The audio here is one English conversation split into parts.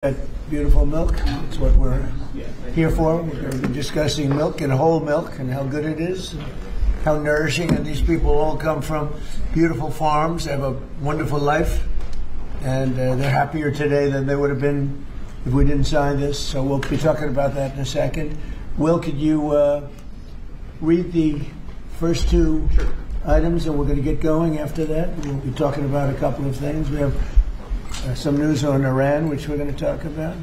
That beautiful milk. That's what we're here for. We're going to be discussing milk and whole milk and how good it is, and how nourishing. And these people all come from beautiful farms. They have a wonderful life, and they're happier today than they would have been if we didn't sign this. So we'll be talking about that in a second. Will, could you read the first two items, and we're going to get going after that. We'll be talking about a couple of things. We have some news on Iran, which we're going to talk about.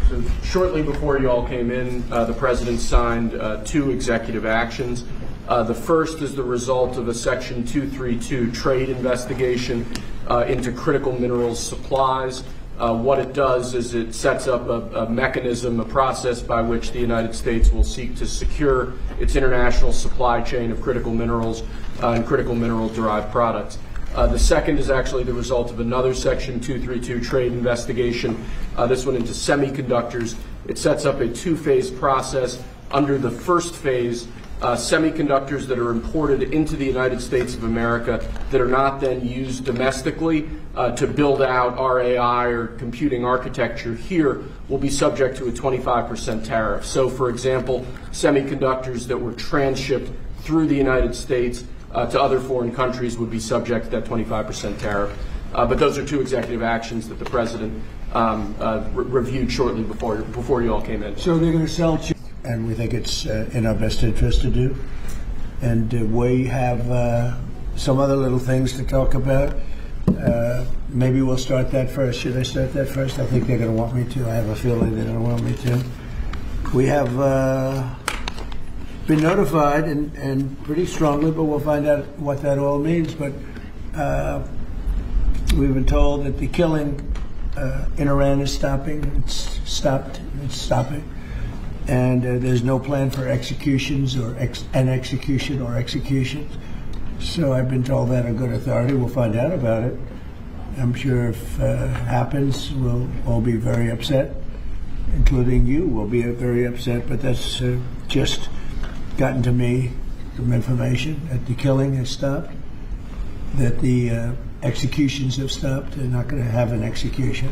So shortly before you all came in, the President signed two executive actions. The first is the result of a Section 232 trade investigation into critical minerals supplies. What it does is it sets up a mechanism, a process by which the United States will seek to secure its international supply chain of critical minerals and critical mineral-derived products. The second is actually the result of another Section 232 trade investigation, this one into semiconductors. It sets up a two-phase process. Under the first phase, semiconductors that are imported into the United States of America that are not then used domestically to build out our AI or computing architecture here will be subject to a 25% tariff. So, for example, semiconductors that were transshipped through the United States to other foreign countries would be subject to that 25% tariff. But those are two executive actions that the President reviewed shortly before you all came in. So they're going to sell chips, and we think it's in our best interest to do. And we have some other little things to talk about. Maybe we'll start that first. Should I start that first? I think they're going to want me to. I have a feeling they're going to want me to. We have been notified, and pretty strongly, but we'll find out what that all means. But we've been told that the killing in Iran is stopping. It's stopped. It's stopping. And there's no plan for executions or executions. So I've been told that on good authority. We'll find out about it. I'm sure if it happens, we'll all be very upset, including you will be very upset. But that's just gotten to me some information that the killing has stopped, that the executions have stopped. They're not going to have an execution,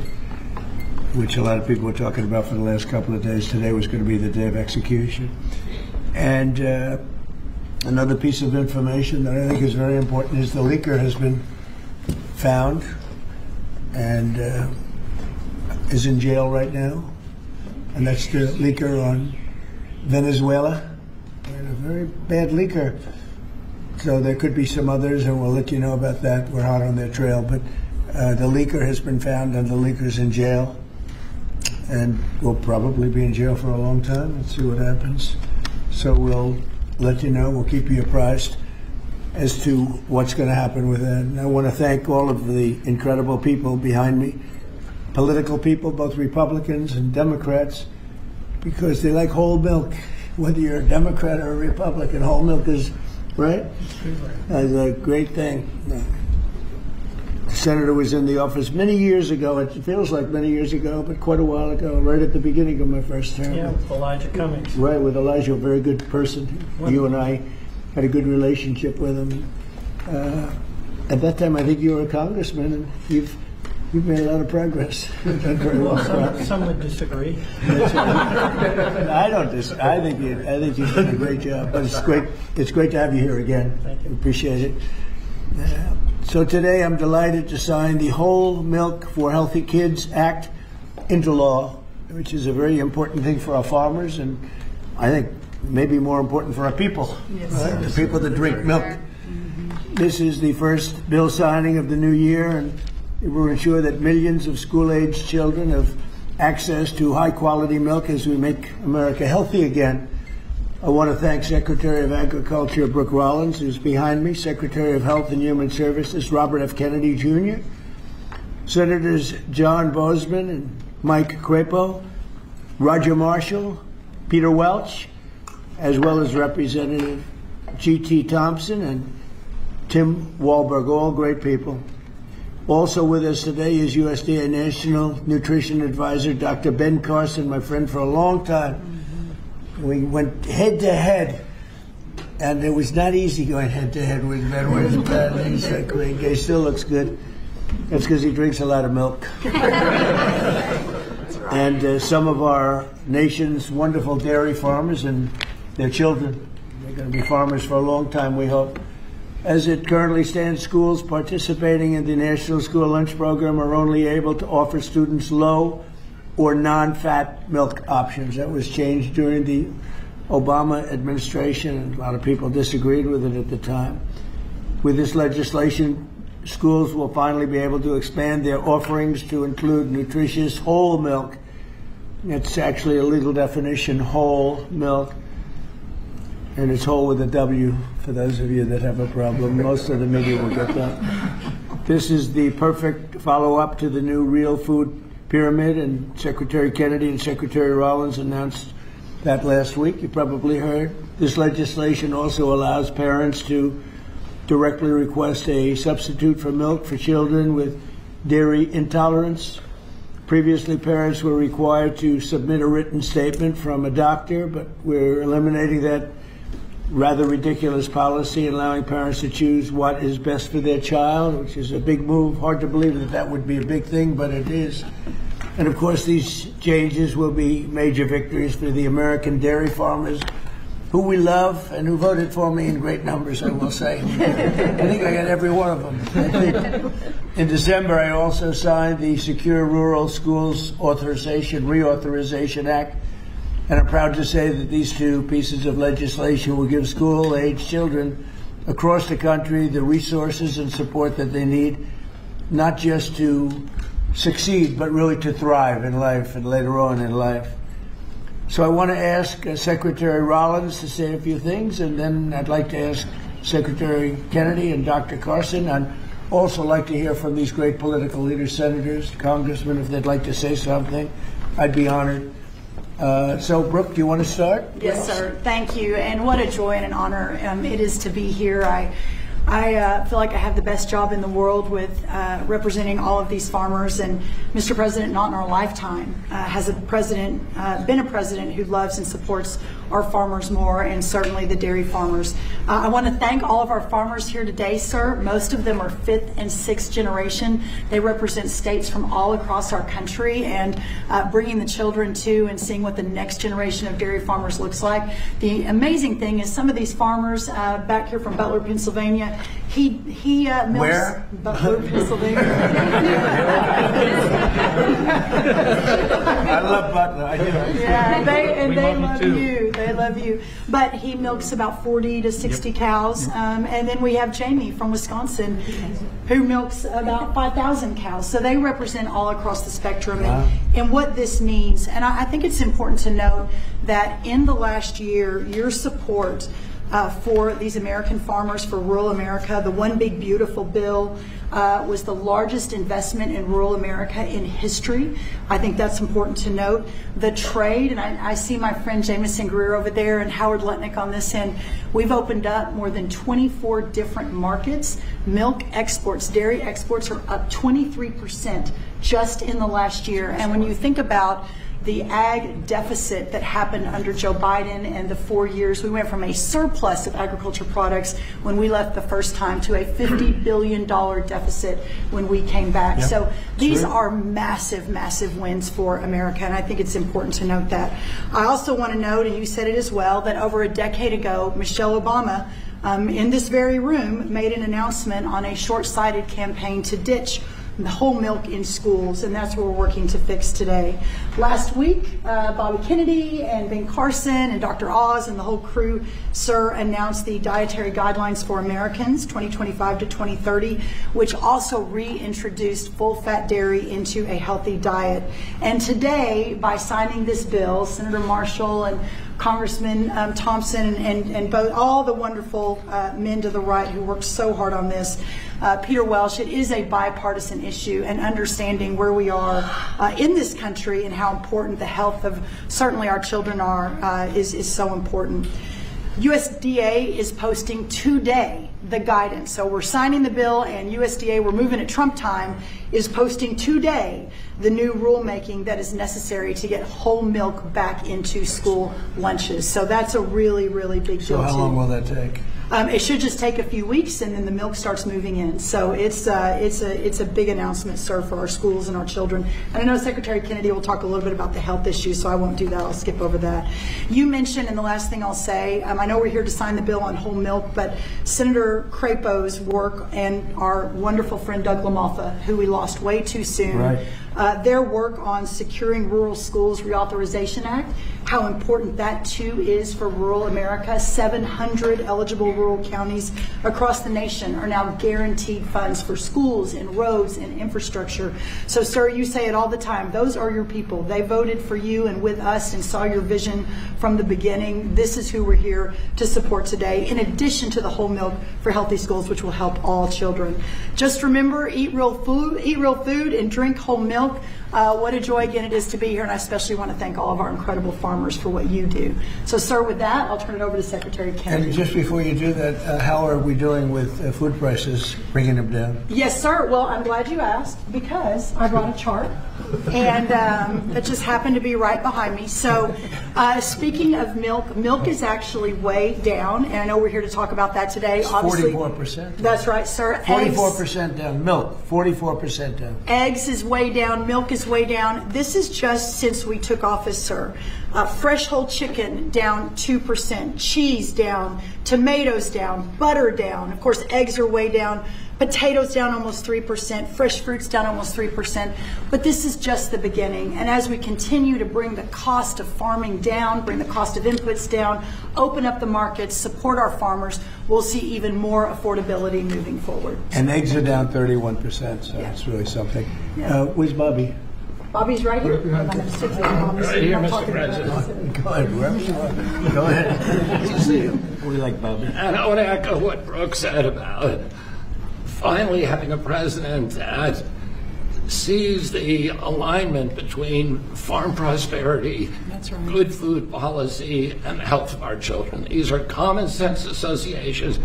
which a lot of people were talking about for the last couple of days. Today was going to be the day of execution. And another piece of information that I think is very important is the leaker has been found and is in jail right now. And that's the leaker on Venezuela. And a very bad leaker. So there could be some others, and we'll let you know about that. We're hot on their trail. But the leaker has been found, and the leaker's in jail. And will probably be in jail for a long time. Let's see what happens. So we'll let you know. We'll keep you apprised as to what's going to happen with that. And I want to thank all of the incredible people behind me, political people, both Republicans and Democrats, because they like whole milk. Whether you're a Democrat or a Republican, whole milk is, right? That's a great thing. The senator was in the office many years ago. It feels like many years ago, but quite a while ago, right at the beginning of my first term. Yeah, with Elijah Cummings. Right, with Elijah, a very good person. You and I had a good relationship with him. At that time, I think you were a congressman, and you've made a lot of progress. You've done very well. Some would disagree. I don't disagree. I think you've done a great job. But it's great. It's great to have you here again. Thank you. Appreciate it. So today, I'm delighted to sign the Whole Milk for Healthy Kids Act into law, which is a very important thing for our farmers, and I think maybe more important for our people. Yes, right? The people that drink milk. This is the first bill signing of the new year, and it will ensure that millions of school-aged children have access to high-quality milk as we make America healthy again. I want to thank Secretary of Agriculture Brooke Rollins, who's behind me, Secretary of Health and Human Services Robert F. Kennedy, Jr., Senators John Boozman and Mike Crapo, Roger Marshall, Peter Welch, as well as Representative G.T. Thompson and Tim Walberg, all great people. Also with us today is USDA National Nutrition Advisor Dr. Ben Carson, my friend for a long time. We went head-to-head, and it was not easy going head-to-head with Ben. He's a great guy. He still looks good. That's because he drinks a lot of milk. And some of our nation's wonderful dairy farmers and their children, they're going to be farmers for a long time, we hope. As it currently stands, schools participating in the National School Lunch Program are only able to offer students low or non-fat milk options. That was changed during the Obama administration, and a lot of people disagreed with it at the time. With this legislation, schools will finally be able to expand their offerings to include nutritious whole milk. It's actually a legal definition, whole milk. And it's whole with a W for those of you that have a problem. Most of the media will get that. This is the perfect follow-up to the new real food pyramid, and Secretary Kennedy and Secretary Rollins announced that last week. You probably heard. This legislation also allows parents to directly request a substitute for milk for children with dairy intolerance. Previously, parents were required to submit a written statement from a doctor, but we're eliminating that rather ridiculous policy, allowing parents to choose what is best for their child, which is a big move. Hard to believe that that would be a big thing, but it is. And of course, these changes will be major victories for the American dairy farmers, who we love and who voted for me in great numbers, I will say. I think I got every one of them. In December, I also signed the Secure Rural Schools Reauthorization Act. And I'm proud to say that these two pieces of legislation will give school-age children across the country the resources and support that they need, not just to succeed, but really to thrive in life and later on in life. So I want to ask Secretary Rollins to say a few things, and then I'd like to ask Secretary Kennedy and Dr. Carson. I'd also like to hear from these great political leaders, senators, congressmen, if they'd like to say something. I'd be honored. So, Brooke, do you want to start? Yes, sir. Thank you. And what a joy and an honor it is to be here. I feel like I have the best job in the world with representing all of these farmers. And Mr. President, not in our lifetime, has been a president who loves and supports our farmers more, and certainly the dairy farmers. I want to thank all of our farmers here today, sir. Most of them are 5th and 6th generation. They represent states from all across our country, and bringing the children to and seeing what the next generation of dairy farmers looks like. The amazing thing is some of these farmers back here from Butler, Pennsylvania, he milks. Where? Butler, Pennsylvania. I love Butler. I do. Yeah, they love you. They love you. But he milks about 40 to 60 cows. And then we have Jamie from Wisconsin, who milks about 5,000 cows. So they represent all across the spectrum. Wow. And what this means. And I think it's important to note that in the last year, your support for these American farmers, for rural America, the One Big Beautiful bill was the largest investment in rural America in history. I think that's important to note. The trade, and I see my friend Jameson Greer over there and Howard Letnick on this end, we've opened up more than 24 different markets. Milk exports, dairy exports are up 23% just in the last year. And when you think about the ag deficit that happened under Joe Biden and the 4 years, we went from a surplus of agriculture products when we left the first time to a $50 billion deficit when we came back. Yep. So these are massive, massive wins for America, and I think it's important to note that. I also want to note, and you said it as well, that over a decade ago, Michelle Obama, in this very room, made an announcement on a short-sighted campaign to ditch the whole milk in schools, and that's what we're working to fix today. Last week, Bobby Kennedy and Ben Carson and Dr. Oz and the whole crew, sir, announced the Dietary Guidelines for Americans 2025 to 2030, which also reintroduced full-fat dairy into a healthy diet. And today, by signing this bill, Senator Marshall and Congressman Thompson and both all the wonderful men to the right who worked so hard on this, Peter Welsh, it is a bipartisan issue, and understanding where we are in this country and how important the health of certainly our children are is so important. USDA is posting today the guidance. So we're signing the bill, and USDA, we're moving at Trump time, is posting today the new rulemaking that is necessary to get whole milk back into school lunches. So that's a really, really big deal. So how long will that take? It should just take a few weeks, and then the milk starts moving in. So it's a big announcement, sir, for our schools and our children. And I know Secretary Kennedy will talk a little bit about the health issues, so I won't do that. I'll skip over that. You mentioned, and the last thing I'll say, I know we're here to sign the bill on whole milk, but Senator Crapo's work and our wonderful friend Doug LaMalfa, who we lost way too soon, right. Their work on securing Rural Schools Reauthorization Act, how important that too is for rural America. 700 eligible rural counties across the nation are now guaranteed funds for schools and roads and infrastructure. So, sir, you say it all the time. Those are your people. They voted for you and with us and saw your vision from the beginning. This is who we're here to support today, in addition to the whole milk for healthy schools, which will help all children. Just remember, eat real food and drink whole milk. What a joy again it is to be here, and I especially want to thank all of our incredible farmers for what you do. So, sir, with that, I'll turn it over to Secretary Kennedy. And just before you do that, how are we doing with food prices, bringing them down? Yes, sir. Well, I'm glad you asked, because I brought a chart, and that just happened to be right behind me. So, speaking of milk, milk is actually way down, and I know we're here to talk about that today. It's obviously, 44%. That's right, sir. 44% down. Milk, 44% down. Eggs is way down. Milk is way down. This is just since we took office, sir. Fresh whole chicken down 2%, cheese down, tomatoes down, butter down. Of course, eggs are way down. Potatoes down almost 3%, fresh fruits down almost 3%. But this is just the beginning. And as we continue to bring the cost of farming down, bring the cost of inputs down, open up the markets, support our farmers, we'll see even more affordability moving forward. And eggs are down 31%, so Yeah. it's really something. Yeah. Where's Bobby? Bobby's right here. Right here, Mr. President. Go ahead, wherever you are. Go ahead. Good to see you. We like Bobby. And I want to echo what Brooke said about finally having a president that sees the alignment between farm prosperity, That's right. good food policy, and the health of our children. These are common sense associations.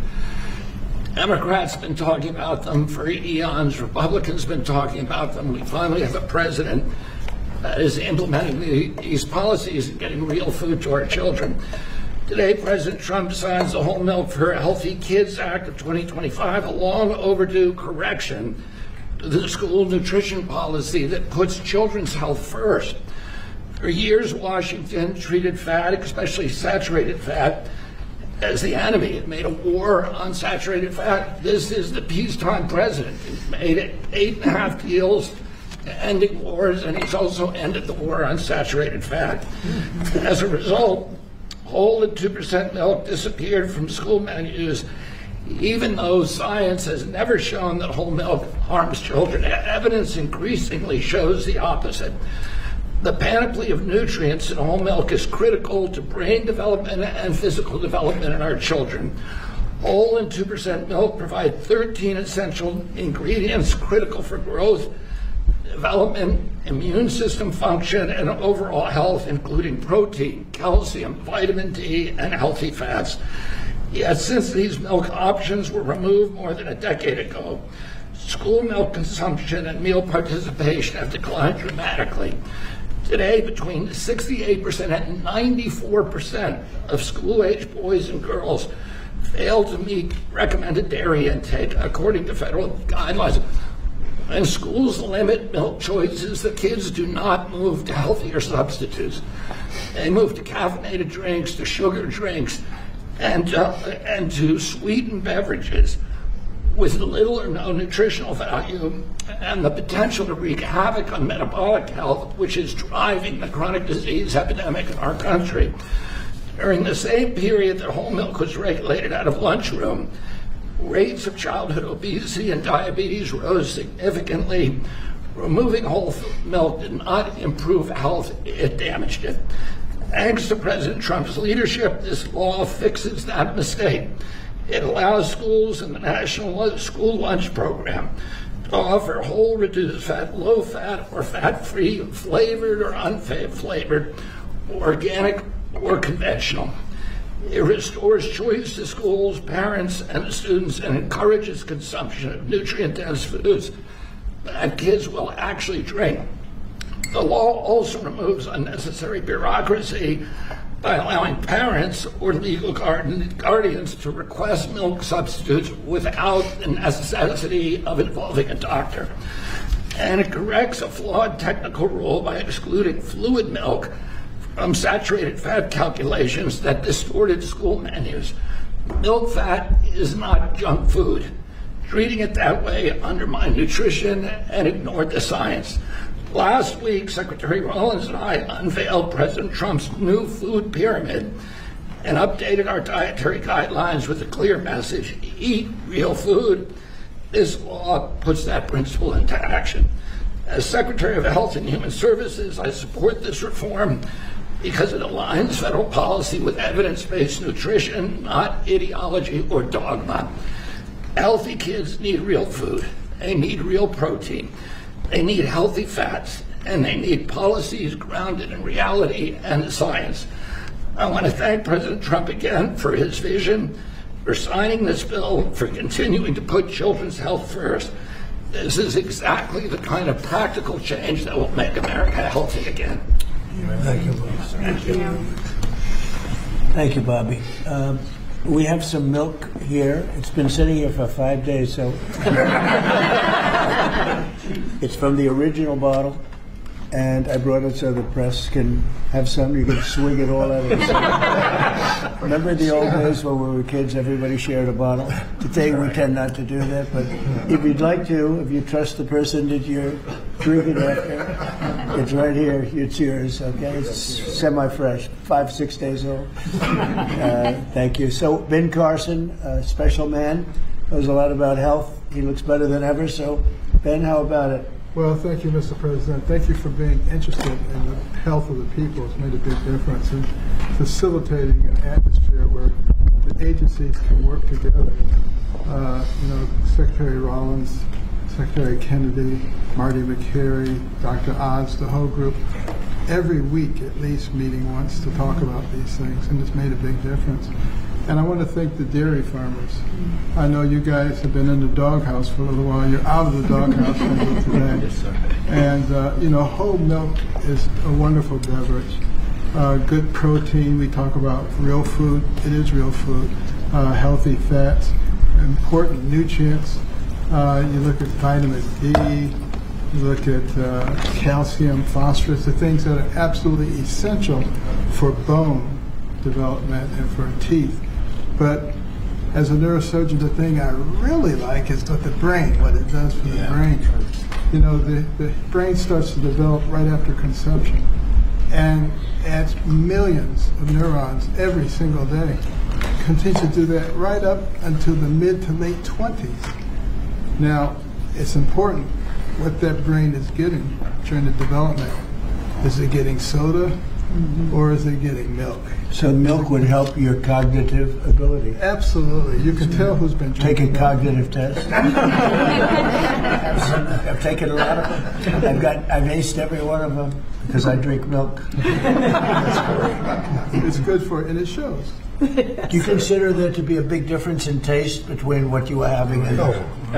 Democrats have been talking about them for eons. Republicans have been talking about them. We finally have a president that is implementing these policies and getting real food to our children. Today, President Trump signs the Whole Milk for Healthy Kids Act of 2025, a long overdue correction to the school nutrition policy that puts children's health first. For years, Washington treated fat, especially saturated fat, as the enemy. It made a war on saturated fat. This is the peacetime president. He's made it 8.5 deals ending wars, and he's also ended the war on saturated fat. As a result, whole and 2% milk disappeared from school menus, even though science has never shown that whole milk harms children. Evidence increasingly shows the opposite. The panoply of nutrients in whole milk is critical to brain development and physical development in our children. Whole and 2% milk provide 13 essential ingredients critical for growth, development, immune system function, and overall health, including protein, calcium, vitamin D, and healthy fats. Yet since these milk options were removed more than a decade ago, school milk consumption and meal participation have declined dramatically. Today, between 68% and 94% of school-age boys and girls fail to meet recommended dairy intake, according to federal guidelines. When schools limit milk choices, the kids do not move to healthier substitutes. They move to caffeinated drinks, to sugar drinks, and to sweetened beverages with little or no nutritional value and the potential to wreak havoc on metabolic health, which is driving the chronic disease epidemic in our country. During the same period that whole milk was regulated out of lunchroom, rates of childhood obesity and diabetes rose significantly. Removing whole milk did not improve health, it damaged it. Thanks to President Trump's leadership, this law fixes that mistake. It allows schools in the National School Lunch Program to offer whole, reduced fat, low fat, or fat-free, flavored or unflavored, organic or conventional. It restores choice to schools, parents, and students, and encourages consumption of nutrient-dense foods that kids will actually drink. The law also removes unnecessary bureaucracy by allowing parents or legal guardians to request milk substitutes without the necessity of involving a doctor. And it corrects a flawed technical rule by excluding fluid milk from saturated fat calculations that distorted school menus. Milk fat is not junk food. Treating it that way undermined nutrition and ignored the science. Last week, Secretary Rollins and I unveiled President Trump's new food pyramid and updated our dietary guidelines with a clear message: eat real food. This law puts that principle into action. As Secretary of Health and Human Services, I support this reform because it aligns federal policy with evidence-based nutrition, not ideology or dogma. Healthy kids need real food. They need real protein. They need healthy fats, and they need policies grounded in reality and science. I want to thank President Trump again for his vision, for signing this bill, for continuing to put children's health first. This is exactly the kind of practical change that will make America healthy again. Thank you, Bob. Thank you. Thank you, Bobby. We have some milk here. It's been sitting here for 5 days, so it's from the original bottle, and I brought it so the press can have some. You can swing it all out of the Remember the old days when we were kids, everybody shared a bottle? Today we tend not to do that, but if you'd like to, if you trust the person that you're drinking after, it's right here. It's yours, okay? It's semi-fresh, 5-6 days old. Thank you. So Ben Carson, a special man, knows a lot about health. He looks better than ever. So Ben, how about it? Well, thank you, Mr. President. Thank you for being interested in the health of the people. It's made a big difference in facilitating an atmosphere where the agencies can work together. Secretary Rollins, Secretary Kennedy, Marty McCary, Dr. Oz, the whole group, every week at least meeting once to talk about these things, and it's made a big difference. And I want to thank the dairy farmers. I know you guys have been in the doghouse for a little while. You're out of the doghouse today. Yes, sir. And, whole milk is a wonderful beverage. Good protein. We talk about real food. It is real food. Healthy fats, important nutrients. You look at vitamin D, you look at calcium, phosphorus, the things that are absolutely essential for bone development and for teeth. But as a neurosurgeon, the thing I really like is what the brain, what it does for the brain. The brain starts to develop right after conception and adds millions of neurons every single day. Continues to do that right up until the mid to late 20s. Now, it's important what that brain is getting during the development. Is it getting soda or is it getting milk? So milk would help your cognitive ability. Absolutely. You can tell who's been drinking. Take a cognitive test. I've taken a lot of them. I've aced every one of them because I drink milk. It's good for it, and it shows. Do you consider there to be a big difference in taste between what you are having and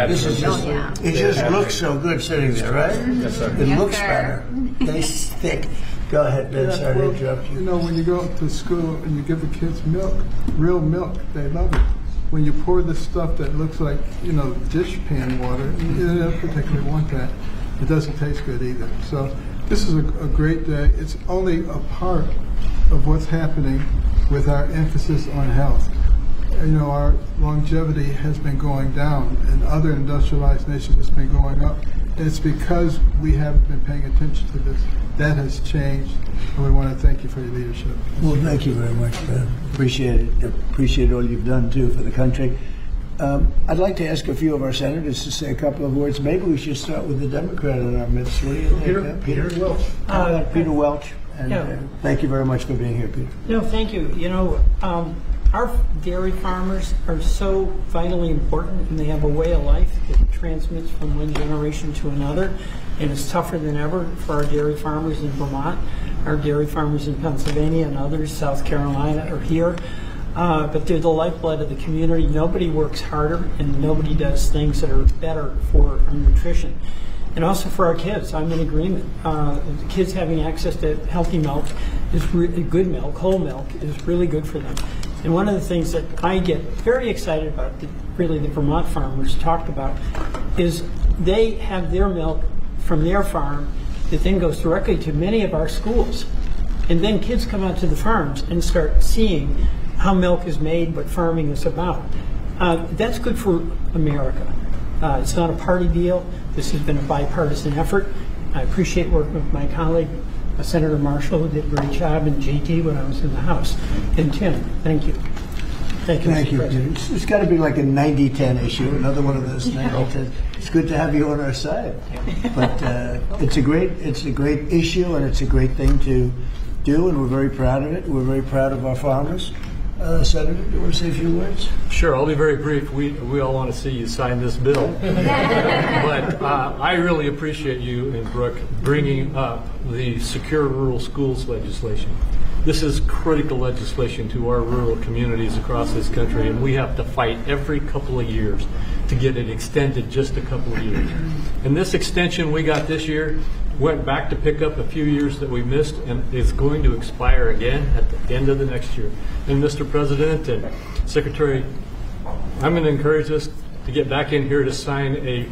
this is just, it just looks so good sitting there, right? Yes, sir. It looks better. Tastes thick. Go ahead, Ben. Sorry to interrupt you. When you go to school and you give the kids milk, real milk, they love it. When you pour this stuff that looks like, dish pan water, they don't particularly want that. It doesn't taste good either. So this is a great day. It's only a part of what's happening with our emphasis on health. Our longevity has been going down, and other industrialized nations it's been going up. It's because we haven't been paying attention to this. That has changed, and we want to thank you for your leadership. Well, thank you very much, Ben. Appreciate it. Appreciate all you've done, too, for the country. I'd like to ask a few of our senators to say a couple of words. Maybe we should start with the Democrat in our midst. What do you think? Peter Welch. Peter Welch. And thank you very much for being here, Peter. No, thank you. Our dairy farmers are so vitally important, and they have a way of life that transmits from one generation to another, and it's tougher than ever for our dairy farmers in Vermont, our dairy farmers in Pennsylvania, and others, South Carolina, are here. But they're the lifeblood of the community. Nobody works harder, and nobody does things that are better for our nutrition. and also for our kids. I'm in agreement. The kids having access to healthy milk is good milk, whole milk, is really good for them. And one of the things that I get very excited about, that really the Vermont farmers talked about, is they have their milk from their farm that then goes directly to many of our schools. And then kids come out to the farms and start seeing how milk is made, what farming is about. That's good for America. It's not a party deal. This has been a bipartisan effort. I appreciate working with my colleague, Senator Marshall, who did a great job, and JT when I was in the House. And Tim, thank you. Thank you, Mr. President. It's got to be like a 90-10 issue, another one of those 90-10. It's good to have you on our side. But it's a great issue, and it's a great thing to do, and we're very proud of it. We're very proud of our farmers. Senator, do you want to say a few words? Sure, I'll be very brief. We all want to see you sign this bill. But I really appreciate you and Brooke bringing up the Secure Rural Schools legislation. This is critical legislation to our rural communities across this country, and we have to fight every couple of years to get it extended just a couple of years. And this extension we got this year went back to pick up a few years that we missed, and it's going to expire again at the end of the next year. And Mr. President and Secretary, I'm going to encourage us to get back in here to sign a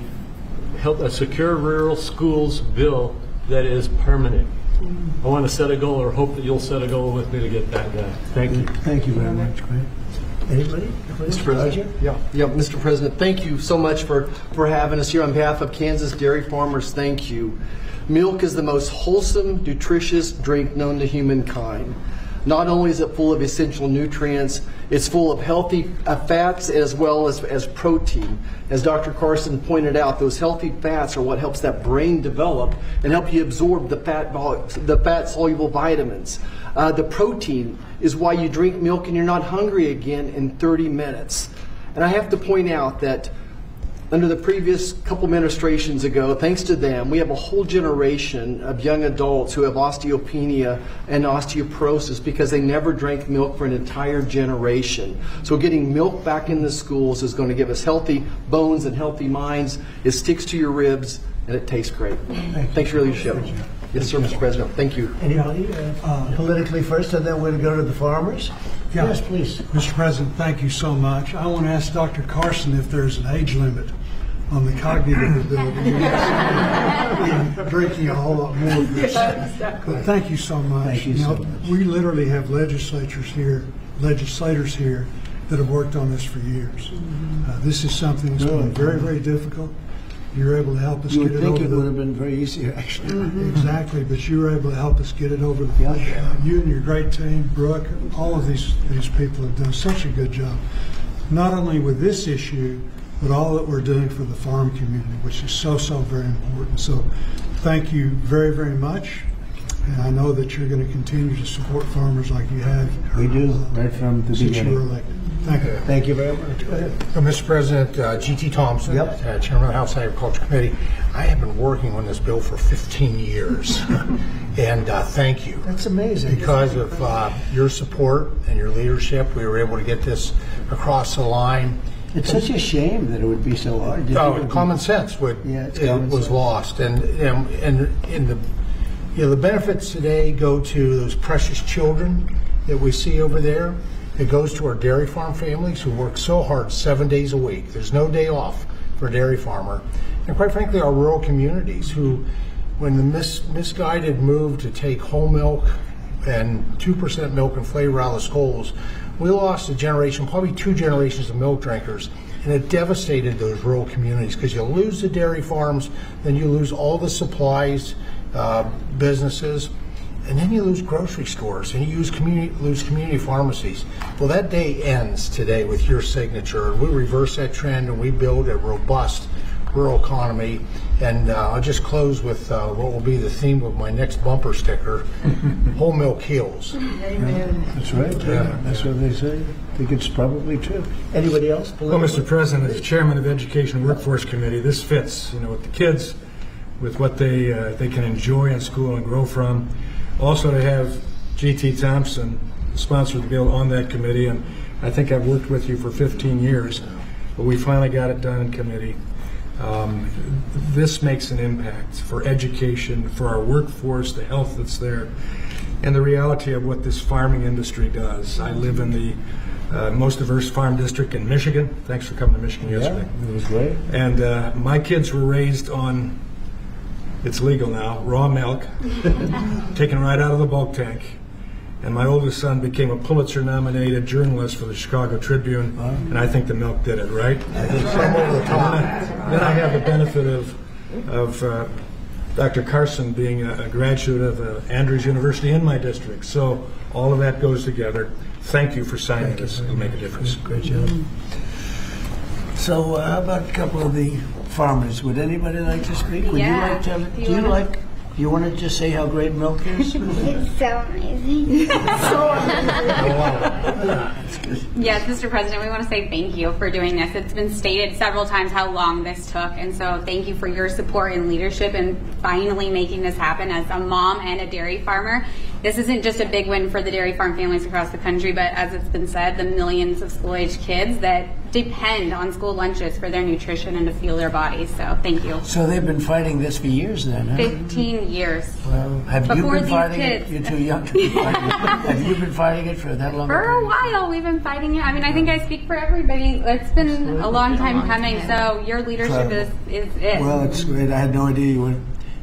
Secure Rural Schools bill that is permanent. I want to set a goal, or hope that you'll set a goal with me to get that done. Thank you. Thank you very much. Great. Anybody? Mr. President? Yeah, Mr. President, thank you so much for having us here. On behalf of Kansas dairy farmers, thank you. Milk is the most wholesome, nutritious drink known to humankind. Not only is it full of essential nutrients, it's full of healthy fats as well as protein. As Dr. Carson pointed out, those healthy fats are what helps that brain develop and help you absorb the fat-soluble vitamins. The protein is why you drink milk and you're not hungry again in 30 minutes. And I have to point out that under the previous couple administrations ago, thanks to them, we have a whole generation of young adults who have osteopenia and osteoporosis because they never drank milk for an entire generation. So getting milk back in the schools is going to give us healthy bones and healthy minds. It sticks to your ribs and it tastes great. Thanks for your leadership. Yes, sir, Mr. President. Thank you. Anybody? Politically first, and then we'll go to the farmers. Yeah. Yes, please. Mr. President, thank you so much. I want to ask Dr. Carson if there's an age limit on the cognitive ability. Yes. Drinking a whole lot more of this. But thank you so much. Thank you so much. We literally have legislators here that have worked on this for years. This is something that's been very, very difficult. You're able to help us You get would it over think it would have been very easy, actually. Exactly, but you were able to help us get it over the finish. You and your great team, Brooke, all of these people have done such a good job, not only with this issue, but all that we're doing for the farm community, which is so, so very important. So thank you very, very much. And I know that you're going to continue to support farmers like you have. We do, right from the since you were beginning. elected. Thank you. Thank you very much. Go ahead. Mr. President, G.T. Thompson, Yep. Chairman of the House Agriculture Committee. I have been working on this bill for 15 years, and thank you. That's amazing. Because of your support and your leadership, we were able to get this across the line. It's such a shame that it would be so hard. Common sense was lost, and the benefits today go to those precious children that we see over there. It goes to our dairy farm families who work so hard 7 days a week. There's no day off for a dairy farmer. And quite frankly, our rural communities who, when the misguided move to take whole milk and 2% milk and flavor out of the schools, we lost a generation, probably 2 generations of milk drinkers, and it devastated those rural communities because you lose the dairy farms, then you lose all the supplies, businesses, and then you lose grocery stores, and you lose community pharmacies. Well, that day ends today with your signature, and we reverse that trend, and we build a robust rural economy. And I'll just close with what will be the theme of my next bumper sticker: whole milk heals. Amen. That's right. Yeah. That's what they say. I think it's probably true. Anybody else? Well, Mr. President, as Chairman of the Education and Workforce Committee, this fits, with the kids, with what they can enjoy in school and grow from. Also, to have G.T. Thompson sponsor the bill on that committee, and I think I've worked with you for 15 years, but we finally got it done in committee. This makes an impact for education, for our workforce, the health that's there, and the reality of what this farming industry does. I live in the most diverse farm district in Michigan. Thanks for coming to Michigan yesterday. It was great. And my kids were raised on, it's legal now, raw milk, taken right out of the bulk tank. And my oldest son became a Pulitzer-nominated journalist for the Chicago Tribune, and I think the milk did it, right? I think so. Then I have the benefit of Dr. Carson being a graduate of Andrews University in my district. So all of that goes together. Thank you for signing this. It'll make a difference. Great job. So how about a couple of the farmers? Would anybody like to speak? Would you like to? Do you want to just say how great milk is? It's so amazing. Yes, Mr. President, we want to say thank you for doing this. It's been stated several times how long this took, and so thank you for your support and leadership in finally making this happen. As a mom and a dairy farmer, this isn't just a big win for the dairy farm families across the country, but as it's been said, the millions of school-age kids that depend on school lunches for their nutrition and to fuel their bodies. So thank you. So they've been fighting this for years then, huh? 15 years. Well, have you Before been these fighting kids. it? You're too young to be fighting it. Have you been fighting it for that long? For a while, we've been fighting it. I mean, I think I speak for everybody. It's been a long time coming, so your leadership is it. Well, it's great. I had no idea you were. It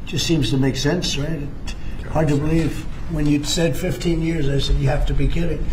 just seems to make sense, right? Hard to believe. When you said 15 years, I said, you have to be kidding.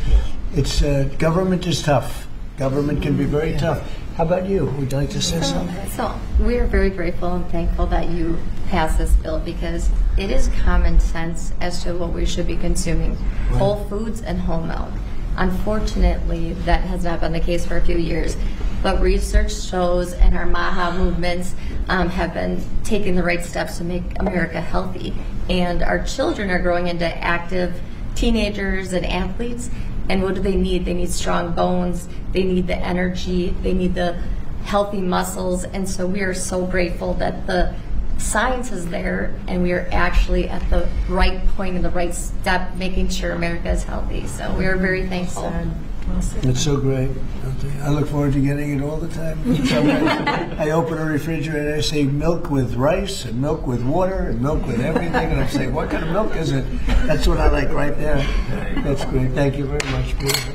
It's government is tough. Government can be very tough. How about you? Would you like to say something? So we are very grateful and thankful that you passed this bill, because it is common sense as to what we should be consuming, whole foods and whole milk. Unfortunately, that has not been the case for a few years, but research shows and our MAHA movements have been taking the right steps to make America healthy. And our children are growing into active teenagers and athletes. And what do they need? They need strong bones, they need the energy, they need the healthy muscles. And so we are so grateful that the science is there and we are actually at the right point in the right step, making sure America is healthy. So we are very thankful. It's so great. I look forward to getting it all the time. I open a refrigerator, I say milk with rice and milk with water and milk with everything, and I say, what kind of milk is it? That's what I like right there. That's great. Thank you very much. Beautiful.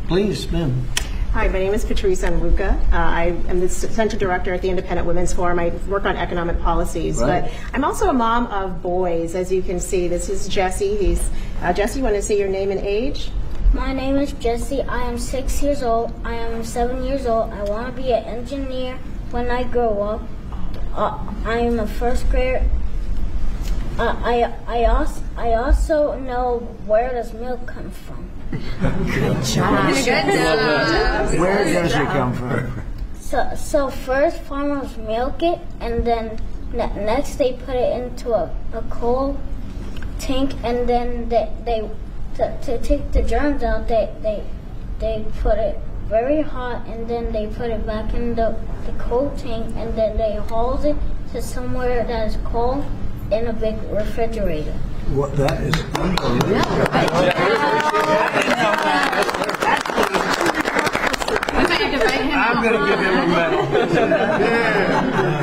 Please, ma'am. Hi, my name is Patrice Anluca. I am the Center Director at the Independent Women's Forum. I work on economic policies, but I'm also a mom of boys, as you can see. This is Jesse. Jesse, you want to say your name and age? My name is Jesse. I am 6 years old. I am 7 years old. I want to be an engineer when I grow up. I am a first grader. I also know where does milk come from. Good job. Where does it come from? So first farmers milk it, and then next they put it into a coal tank, and then they to take the germs out, they put it very hot, and then they put it back in the coal tank, and then they haul it to somewhere that is cold in a big refrigerator. What, that is unbelievable. I'm going to give him a medal.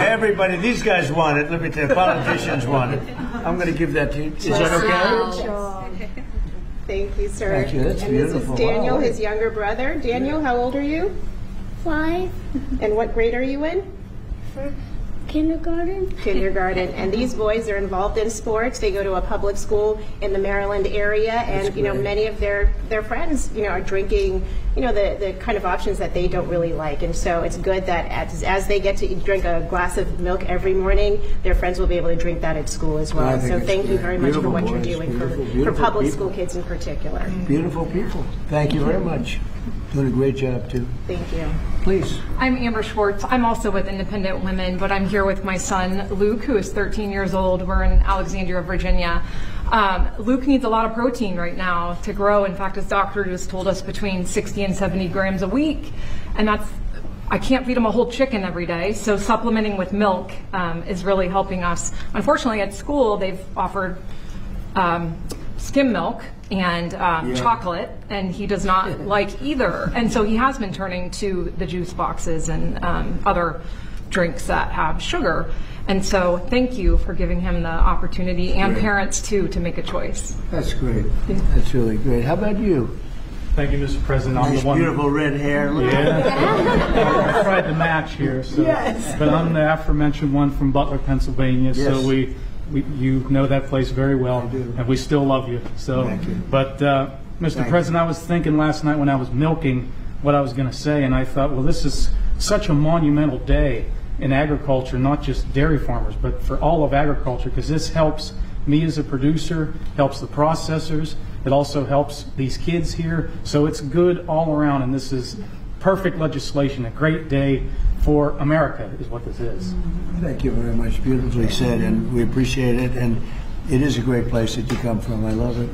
Everybody, these guys want it. Let me tell you, politicians want it. I'm going to give that to you. Is that okay? Thank you, sir. Thank you. That's and beautiful. This is Daniel, wow. his younger brother. Daniel, how old are you? 5. And what grade are you in? Kindergarten. Kindergarten. And these boys are involved in sports. They go to a public school in the Maryland area, and many of their friends are drinking the kind of options that they don't really like. And so it's good that as they get to drink a glass of milk every morning, their friends will be able to drink that at school as well. So thank you very much for what you're doing for public school kids in particular. Beautiful people. Thank you very much. Doing a great job too. Thank you. Please. I'm Amber Schwartz. I'm also with Independent Women, but I'm here with my son, Luke, who is 13 years old. We're in Alexandria, Virginia. Luke needs a lot of protein right now to grow. In fact, his doctor just told us between 60 and 70 grams a week. And I can't feed him a whole chicken every day, so supplementing with milk is really helping us. Unfortunately, at school, they've offered skim milk and chocolate, and he does not like either. And so he has been turning to the juice boxes and other drinks that have sugar. And so thank you for giving him the opportunity, and parents too, to make a choice. That's great. That's really great. How about you? Thank you, Mr. President. I'm Nice, the one. beautiful red hair. Yeah. I tried to match here, so. Yes. But I'm the aforementioned one from Butler, Pennsylvania. Yes. So you know that place very well, I do. and we still love you. So, Thank you. But Mr. President, I was thinking last night when I was milking what I was going to say, and I thought, well, this is such a monumental day in agriculture, not just dairy farmers, but for all of agriculture, because this helps me as a producer, helps the processors. It also helps these kids here. So it's good all around, and this is perfect legislation, a great day for America is what this is. Thank you very much. Beautifully said, and we appreciate it. And it is a great place that you come from. I love it.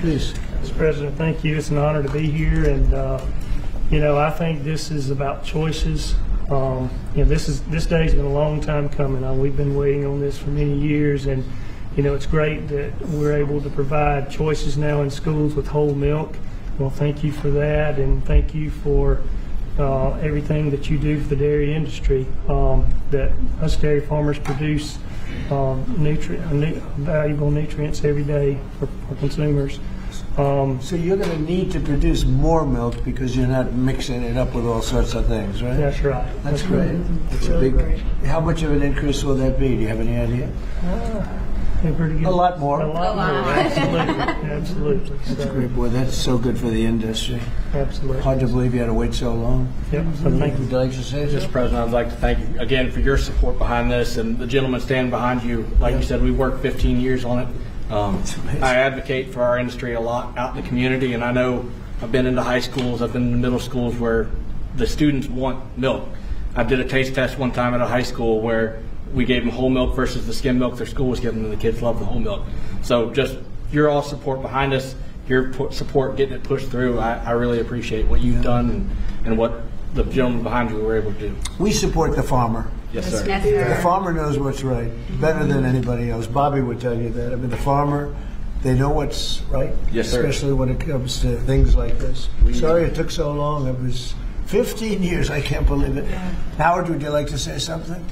Please. Mr. President, thank you. It's an honor to be here, and you know, I think this is about choices. You know, this day's been a long time coming. We've been waiting on this for many years, and you know, it's great that we're able to provide choices now in schools with whole milk. Well, thank you for that, and thank you for everything that you do for the dairy industry. That us dairy farmers produce valuable nutrients every day for consumers. So you're going to need to produce more milk because you're not mixing it up with all sorts of things, right? That's right. That's great. It's a big. How much of an increase will that be? Do you have any idea? Pretty good. A lot more. A lot more. Absolutely. Absolutely. That's great, boy. That's so good for the industry. Absolutely. Hard to believe you had to wait so long. Yep. So thank you. Would you like to say Mr. President, I'd like to thank you again for your support behind this, and the gentleman standing behind you. Like you said, we worked 15 years on it. I advocate for our industry a lot out in the community, and I know I've been into high schools, I've been in middle schools where the students want milk. I did a taste test one time at a high school where we gave them whole milk versus the skim milk their school was giving them, and the kids love the whole milk. So just your all support behind us, your support getting it pushed through, I really appreciate what you've done and what the gentleman behind you were able to do. We support the farmer. Yes, sir. Yes, sir. The farmer knows what's right better than anybody else. Bobby would tell you that. I mean, the farmer, they know what's right. Yes, sir. Especially when it comes to things like this. Sorry it took so long. It was 15 years. I can't believe it. Howard, would you like to say something?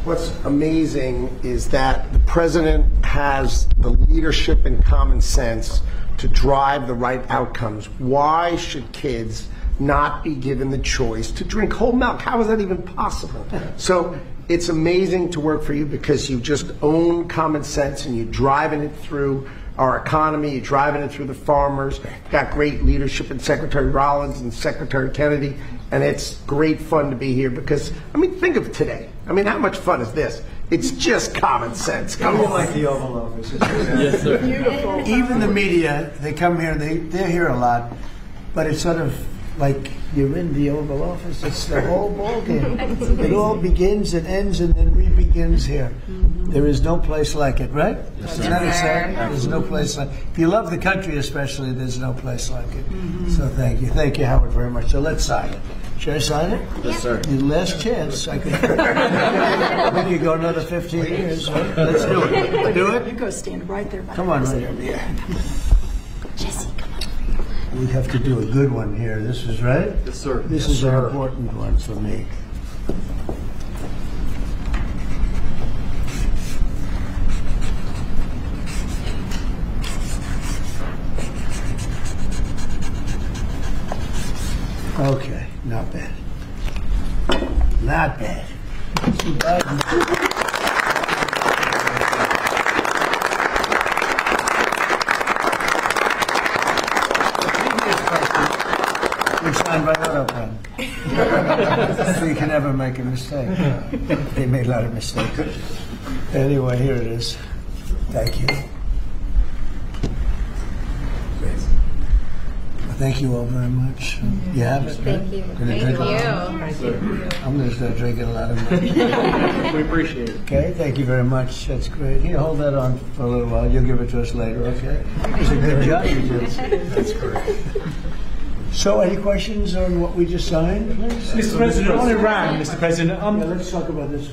What's amazing is that the president has the leadership and common sense to drive the right outcomes. Why should kids not be given the choice to drink whole milk? How is that even possible? So it's amazing to work for you because you just own common sense and you're driving it through our economy, you're driving it through the farmers. Got great leadership in Secretary Rollins and Secretary Kennedy, and it's great fun to be here because, I mean, think of today. I mean, how much fun is this? It's just common sense. Come on. Like the Oval Office. Yes, sir. Beautiful. Even the media, they come here, they're here a lot, but it's sort of like you're in the Oval Office. It's the whole ballgame. It all begins and ends and then re-begins here. There is no place like it, right? Isn't that exciting? There's no place like it. If you love the country especially, there's no place like it. So thank you. Thank you, Howard, very much. So let's sign it. Should I sign it? Yes, sir. Your last chance. I could. Maybe you go another 15 years. Right? Let's do it. Do it? You go stand right there by Come on, right over here. Jesse, come on. We have to do a good one here. This is right? Yes, sir. This is an important one for me. Okay, not bad. Not bad. Too bad. We signed by auto pen. So you can never make a mistake. They made a lot of mistakes. Anyway, here it is. Thank you. Thank you all very much. You have it? Thank you. Gonna drink a lot? I'm going to start drinking a lot of milk. We appreciate it. Okay, thank you very much. That's great. You hold that on for a little while. You'll give it to us later, okay? It's a good job you did. That's great. So, any questions on what we just signed, please? Mr. President, on Iran, Mr. President, yeah, let's talk about this.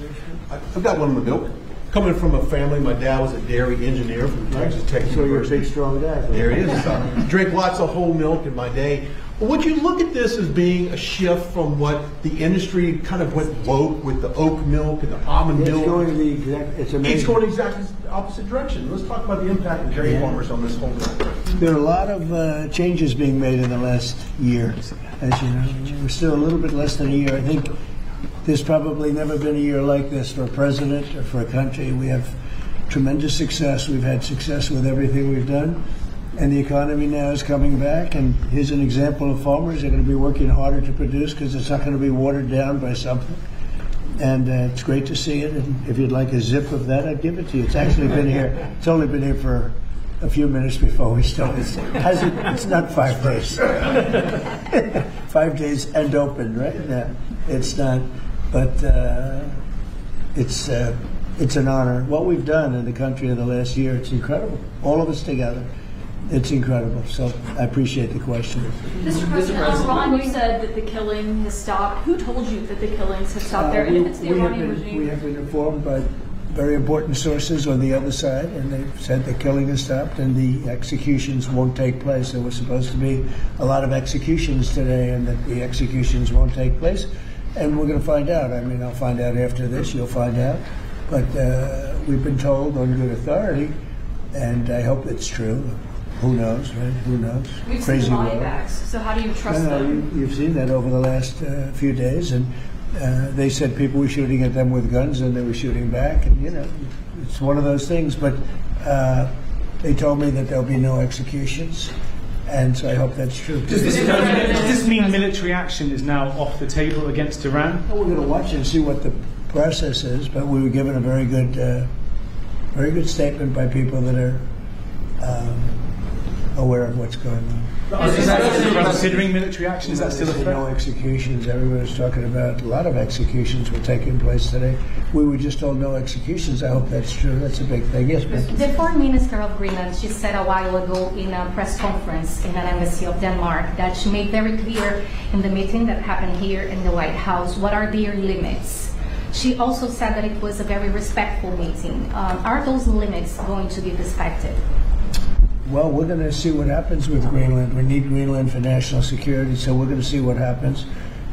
I've got one on the milk. coming from a family, my dad was a dairy engineer from Texas Tech So you're a University. big, strong guy. There he is. Drink lots of whole milk in my day. Would you look at this as being a shift from what the industry kind of went woke with the oat milk and the almond milk? It's going the exact. It's amazing. It's going exactly the opposite direction. Let's talk about the impact of dairy farmers on this whole thing. There are a lot of changes being made in the last year. As you know, we're still a little bit less than a year. I think there's probably never been a year like this for a president or for a country. We have tremendous success. We've had success with everything we've done. And the economy now is coming back, and here's an example of farmers. They're going to be working harder to produce because it's not going to be watered down by something. And it's great to see it. And if you'd like a zip of that, I'd give it to you. It's actually been here. It's only been here for a few minutes before we started. It's not 5 days. 5 days and open, right? No, it's not. But it's an honor. What we've done in the country in the last year, it's incredible. All of us together. It's incredible. So I appreciate the question. Mr. President, Ron, you said that the killing has stopped. Who told you that the killings have stopped there? And if it's the Iranian regime? We have been informed by very important sources on the other side, and they've said the killing has stopped and the executions won't take place. There was supposed to be a lot of executions today, and that the executions won't take place. And we're going to find out. I mean, I'll find out after this. You'll find out. But we've been told on good authority, and I hope it's true. Who knows, right? Who knows? We've Crazy seen the world. buybacks, so how do you trust them? You've seen that over the last few days, and they said people were shooting at them with guns, and they were shooting back, and you know, it's one of those things. But they told me that there'll be no executions, and so I hope that's true. Does this mean military action is now off the table against Iran? Well, we're going to watch and see what the process is, but we were given a very good statement by people that are aware of what's going on. Is that considering military action? Is that still a threat? No executions. Everyone's talking about a lot of executions were taking place today. We were just told no executions. I hope that's true. That's a big thing. Yes, ma'am. The Foreign Minister of Greenland, she said a while ago in a press conference in an embassy of Denmark that she made very clear in the meeting that happened here in the White House what are their limits. She also said that it was a very respectful meeting. Are those limits going to be respected? Well, we're going to see what happens with Greenland. We need Greenland for national security, so we're going to see what happens.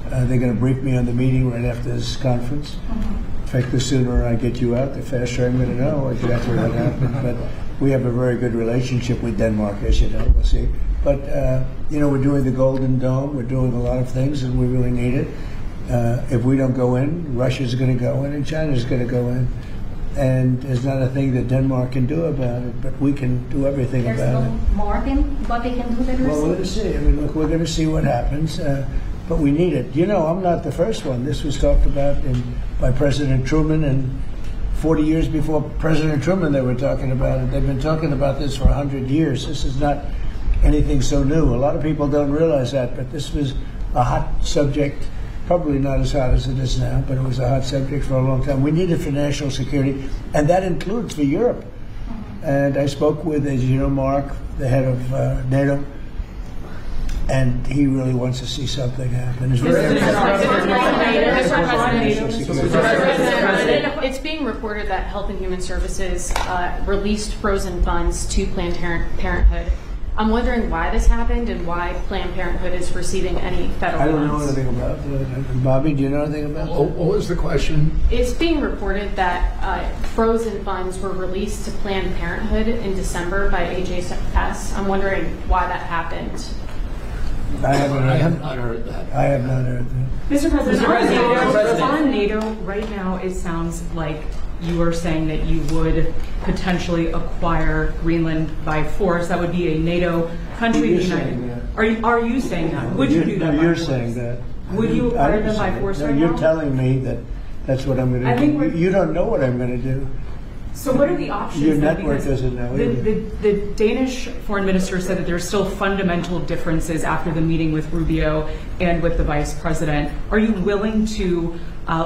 They're going to brief me on the meeting right after this conference. In fact, the sooner I get you out, the faster I'm going to know exactly what happened. But we have a very good relationship with Denmark, as you know. We'll see. But, you know, we're doing the Golden Dome. We're doing a lot of things, and we really need it. If we don't go in, Russia's going to go in, and China's going to go in. And there's not a thing that Denmark can do about it, but we can do everything about it. There's no more than what they can do that Well, we're going to see. I mean, look, we're going to see what happens, but we need it. You know, I'm not the first one. This was talked about by President Truman, and 40 years before President Truman they were talking about it. They've been talking about this for 100 years. This is not anything so new. A lot of people don't realize that, but this was a hot subject. Probably not as hot as it is now, but it was a hot subject for a long time. We need it for national security, and that includes for Europe. And I spoke with, as you know, Mark, the head of NATO, and he really wants to see something happen. It's being reported that Health and Human Services released frozen funds to Planned Parenthood. I'm wondering why this happened and why Planned Parenthood is receiving any federal funds. I don't know anything about it. Bobby, do you know anything about it? What was the question? It's being reported that frozen funds were released to Planned Parenthood in December by HHS. I'm wondering why that happened. I have not heard that. I have not heard that. Mr. President, Mr. President. on NATO right now, it sounds like you are saying that you would potentially acquire Greenland by force. That would be a NATO country. You're saying that. Are you saying that? Would you do that? No, you're saying that. Would you acquire them by force right now? You're telling me that that's what I'm going to do. You don't know what I'm going to do. So what are the options? Your network doesn't know. The Danish foreign minister said that there are still fundamental differences after the meeting with Rubio and with the vice president. Are you willing to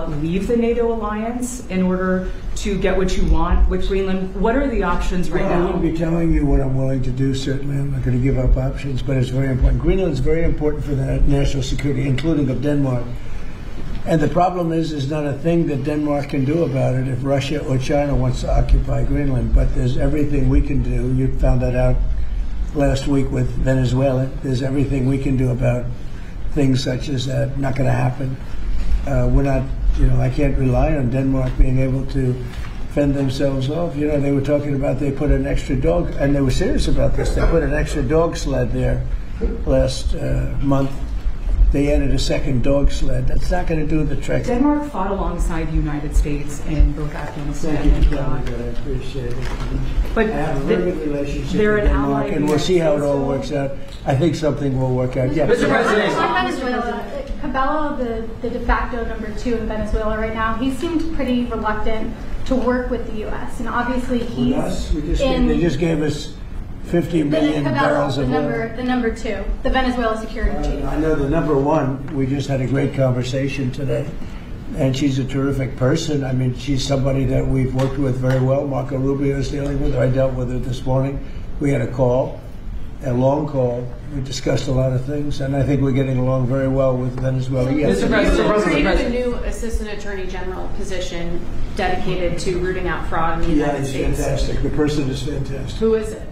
leave the NATO alliance in order to get what you want with Greenland? What are the options right now? I wouldn't be telling you what I'm willing to do, certainly. I'm not going to give up options, but it's very important. Greenland's very important for the national security, including of Denmark. And the problem is, there's not a thing that Denmark can do about it if Russia or China wants to occupy Greenland. But there's everything we can do. You found that out last week with Venezuela. There's everything we can do about things such as that. Not going to happen. We're not, I can't rely on Denmark being able to fend themselves off. They were talking about they put an extra dog, and they were serious about this. They put an extra dog sled there last month. They added a second dog sled. That's not going to do the trick. Denmark fought alongside the United States in both Afghanistan and Iraq. I appreciate it. But I have a very good relationship they're with an Denmark, ally and we'll see how it all works out. I think something will work out. Yeah. Mr. President. Venezuela, Cabello, the de facto #2 in Venezuela right now, he seemed pretty reluctant to work with the U.S. And obviously he's they just gave us 50 million barrels of oil. The #2, the Venezuela security chief. I know the #1. We just had a great conversation today, and she's a terrific person. I mean, she's somebody that we've worked with very well. Marco Rubio is dealing with her. I dealt with her this morning. We had a long call. We discussed a lot of things, and I think we're getting along very well with Venezuela. Yes. Mr. President, you created a new Assistant Attorney General position dedicated to rooting out fraud in the United States. Yeah, it's fantastic. The person is fantastic. Who is it?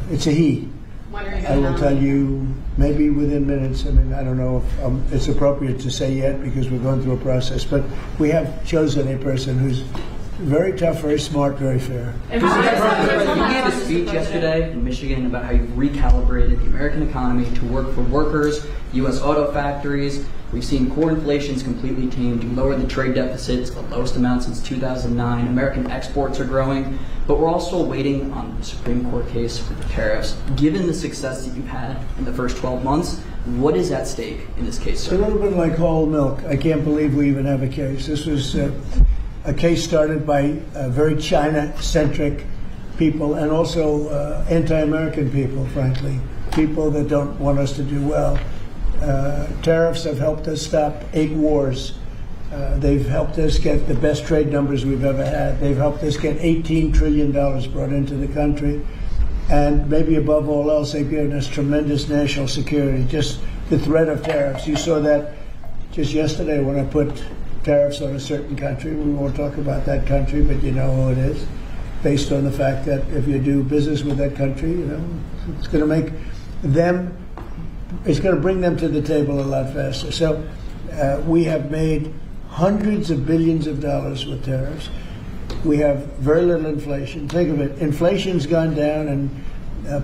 It's a he. When are you I will tell you maybe within minutes. I mean, I don't know if it's appropriate to say yet because we're going through a process, but we have chosen a person who's very tough, very smart, very fair. You gave a speech yesterday in Michigan about how you've recalibrated the American economy to work for workers, U.S. auto factories. We've seen core inflation's completely tamed. You lowered the trade deficits, the lowest amount since 2009. American exports are growing, but we're also waiting on the Supreme Court case for the tariffs. Given the success that you've had in the first 12 months, what is at stake in this case, sir? It's a little bit like whole milk. I can't believe we even have a case. This was a case started by very China-centric people and also anti-American people, frankly, people that don't want us to do well. Tariffs have helped us stop 8 wars. They've helped us get the best trade numbers we've ever had. They've helped us get $18 trillion brought into the country. And maybe above all else, they've given us tremendous national security. Just the threat of tariffs. You saw that just yesterday when I put tariffs on a certain country. We won't talk about that country, but you know who it is, based on the fact that if you do business with that country, it's going to make them, it's going to bring them to the table a lot faster. So we have made hundreds of billions of dollars with tariffs. We have very little inflation. Think of it, inflation's gone down and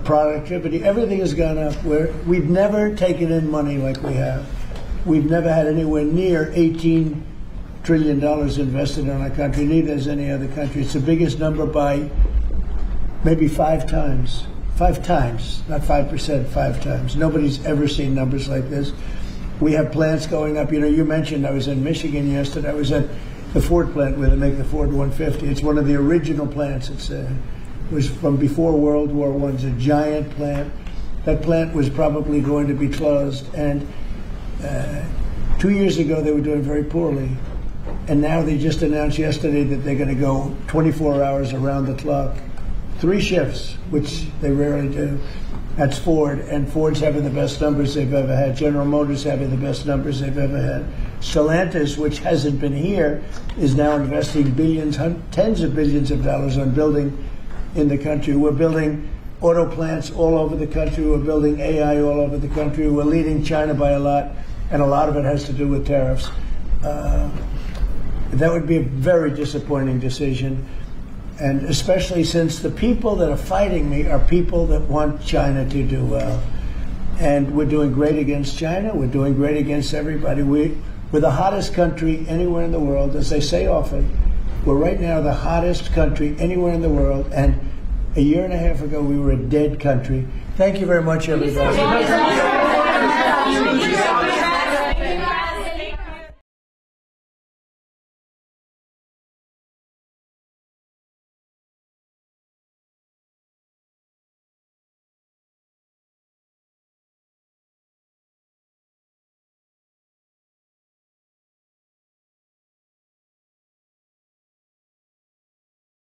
productivity, everything has gone up. We've never taken in money like we have. We've never had anywhere near $18 trillion invested in our country, neither has any other country. It's the biggest number by maybe 5 times. 5 times, not 5%, 5 times. Nobody's ever seen numbers like this. We have plants going up. You mentioned I was in Michigan yesterday. I was at the Ford plant where they make the Ford 150. It's one of the original plants. It was from before World War I. It's a giant plant. That plant was probably going to be closed. And 2 years ago, they were doing very poorly. And now they just announced yesterday that they're going to go 24 hours around the clock. 3 shifts, which they rarely do. That's Ford, and Ford's having the best numbers they've ever had. General Motors having the best numbers they've ever had. Stellantis, which hasn't been here, is now investing billions, tens of billions of dollars on building in the country. We're building auto plants all over the country. We're building AI all over the country. We're leading China by a lot, and a lot of it has to do with tariffs. That would be a very disappointing decision, and especially since the people that are fighting me are people that want China to do well. And we're doing great against China. We're doing great against everybody. We're the hottest country anywhere in the world. As I say often, we're right now the hottest country anywhere in the world, and a year and a half ago we were a dead country. Thank you very much, everybody.